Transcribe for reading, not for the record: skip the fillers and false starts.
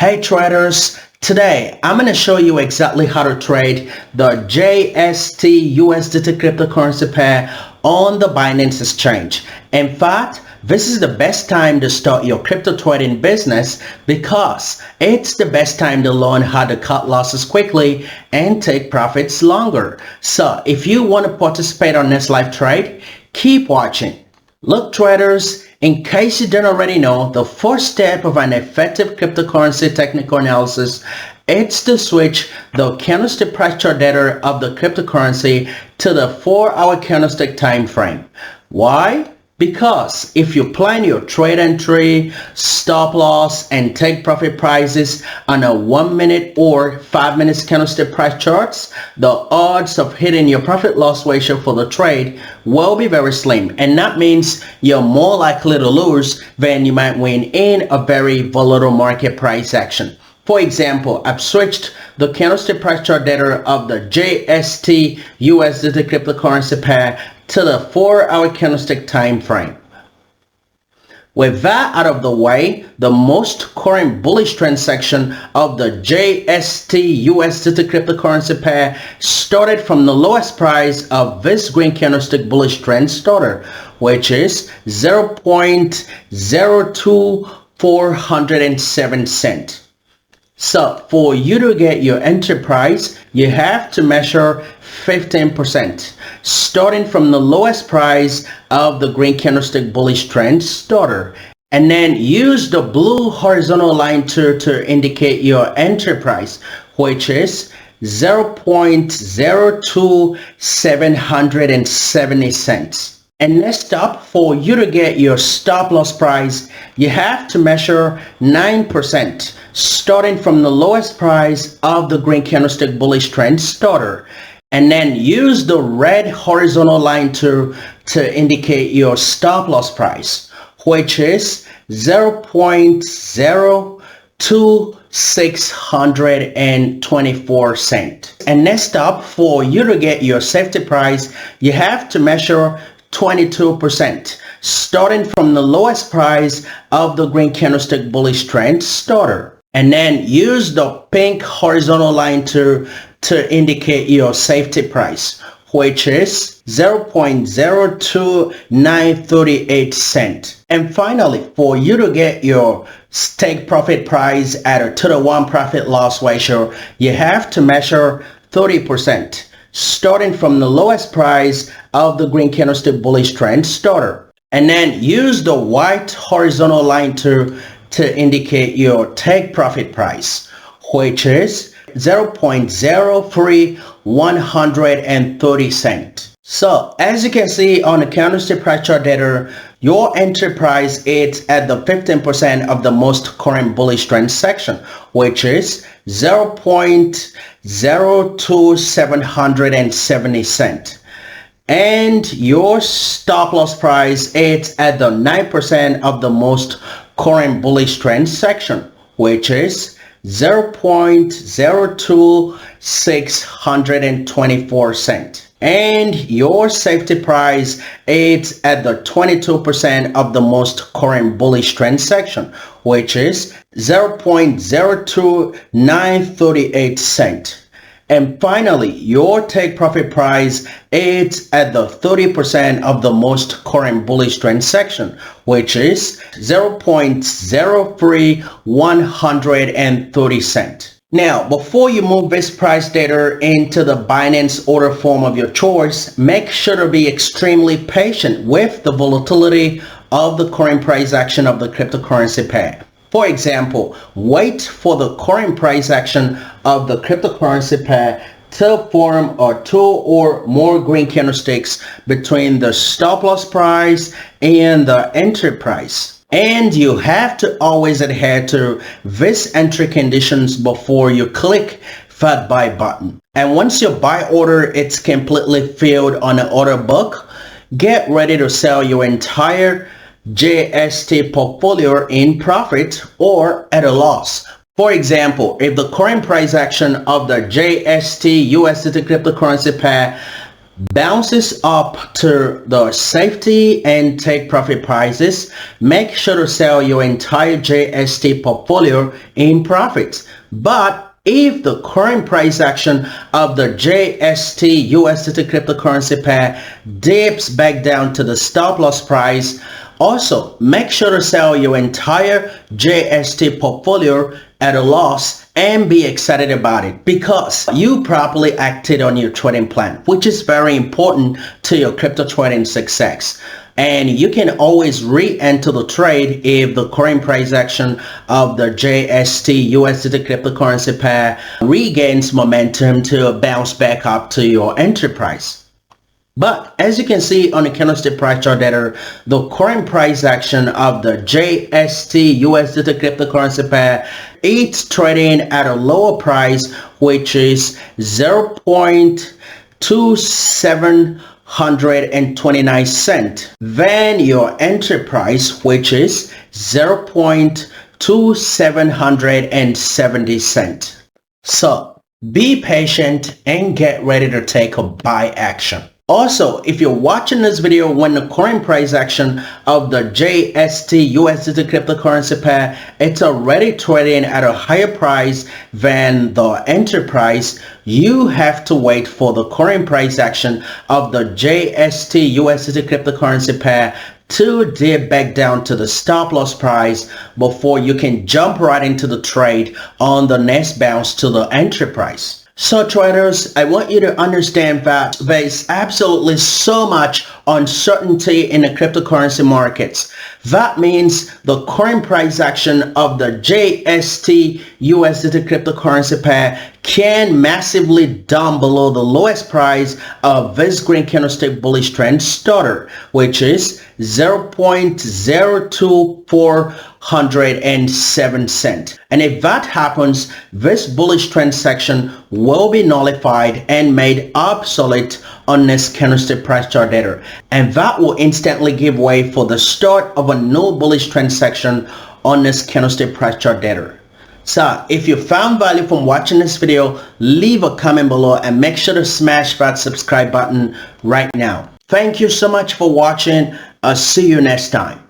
Hey traders, today I'm going to show you exactly how to trade the JST USDT cryptocurrency pair on the Binance exchange. In fact, this is the best time to start your crypto trading business because it's the best time to learn how to cut losses quickly and take profits longer. So if you want to participate on this live trade, keep watching. Look traders, in case you don't already know, the first step of an effective cryptocurrency technical analysis is to switch the candlestick price chart data of the cryptocurrency to the 4-hour candlestick time frame. Why? Because if you plan your trade entry, stop loss, and take profit prices on a 1-minute or 5-minute candlestick price charts, the odds of hitting your profit loss ratio for the trade will be very slim, and that means you're more likely to lose than you might win in a very volatile market price action. For example, I've switched the candlestick price chart data of the JST USDT cryptocurrency pair to the 4-hour candlestick time frame. With that out of the way, the most current bullish trend section of the JST USDT cryptocurrency pair started from the lowest price of this green candlestick bullish trend starter, which is 0.02407 cents. So for you to get your entry price, you have to measure 15%, starting from the lowest price of the green candlestick bullish trend starter, and then use the blue horizontal line to indicate your entry price, which is 0.02770 cents. And next up, for you to get your stop loss price, you have to measure 9%, starting from the lowest price of the green candlestick bullish trend starter, and then use the red horizontal line to indicate your stop loss price, which is 0.02624 cents. And next up, for you to get your safety price, you have to measure 22%, starting from the lowest price of the green candlestick bullish trend starter, and then use the pink horizontal line to indicate your safety price, which is 0.02938 cents. And finally, for you to get your take profit price at a 2-to-1 profit loss ratio, you have to measure 30%, starting from the lowest price of the green candlestick bullish trend starter, and then use the white horizontal line to indicate your take profit price, which is 0.03130 cents. So as you can see on the candlestick price chart data, your entry price is at the 15% of the most current bullish trend section, which is 0.02770 cents. And your stop loss price is at the 9% of the most current bullish trend section, which is 0.02624 cents. And your safety price is at the 22% of the most current bullish trend section, which is 0.02938 cents. And finally, your take profit price is at the 30% of the most current bullish trend section, which is 0.03130 cents. Now, before you move this price data into the Binance order form of your choice, make sure to be extremely patient with the volatility of the current price action of the cryptocurrency pair. For example, wait for the current price action of the cryptocurrency pair to form a 2 or more green candlesticks between the stop loss price and the entry price. And you have to always adhere to these entry conditions before you click that buy button. And once your buy order is completely filled on an order book, get ready to sell your entire JST portfolio in profit or at a loss. For example, if the current price action of the JST USDT cryptocurrency pair bounces up to the safety and take profit prices, make sure to sell your entire JST portfolio in profits. But if the current price action of the JST USDT cryptocurrency pair dips back down to the stop loss price, also make sure to sell your entire JST portfolio at a loss and be excited about it because you properly acted on your trading plan, which is very important to your crypto trading success. And you can always re-enter the trade if the current price action of the JST USDT cryptocurrency pair regains momentum to bounce back up to your entry price. But as you can see on the candlestick price chart data, the current price action of the JST USDT cryptocurrency pair, it's trading at a lower price, which is 0.2729 cent than your entry price, which is 0.2770 cent. So be patient and get ready to take a buy action. Also, if you're watching this video when the current price action of the JST USDT cryptocurrency pair, it's already trading at a higher price than the entry price, you have to wait for the current price action of the JST USDT cryptocurrency pair to dip back down to the stop loss price before you can jump right into the trade on the next bounce to the entry price. So traders, I want you to understand that there is absolutely so much uncertainty in the cryptocurrency markets. That means the current price action of the JST USDT cryptocurrency pair can massively down below the lowest price of this green candlestick bullish trend starter, which is 0.02407 cent. And if that happens, this bullish trend section will be nullified and made obsolete on this candlestick price chart data, and that will instantly give way for the start of a new bullish trend section on this candlestick price chart data. So if you found value from watching this video, leave a comment below and make sure to smash that subscribe button right now. Thank you so much for watching. I'll see you next time.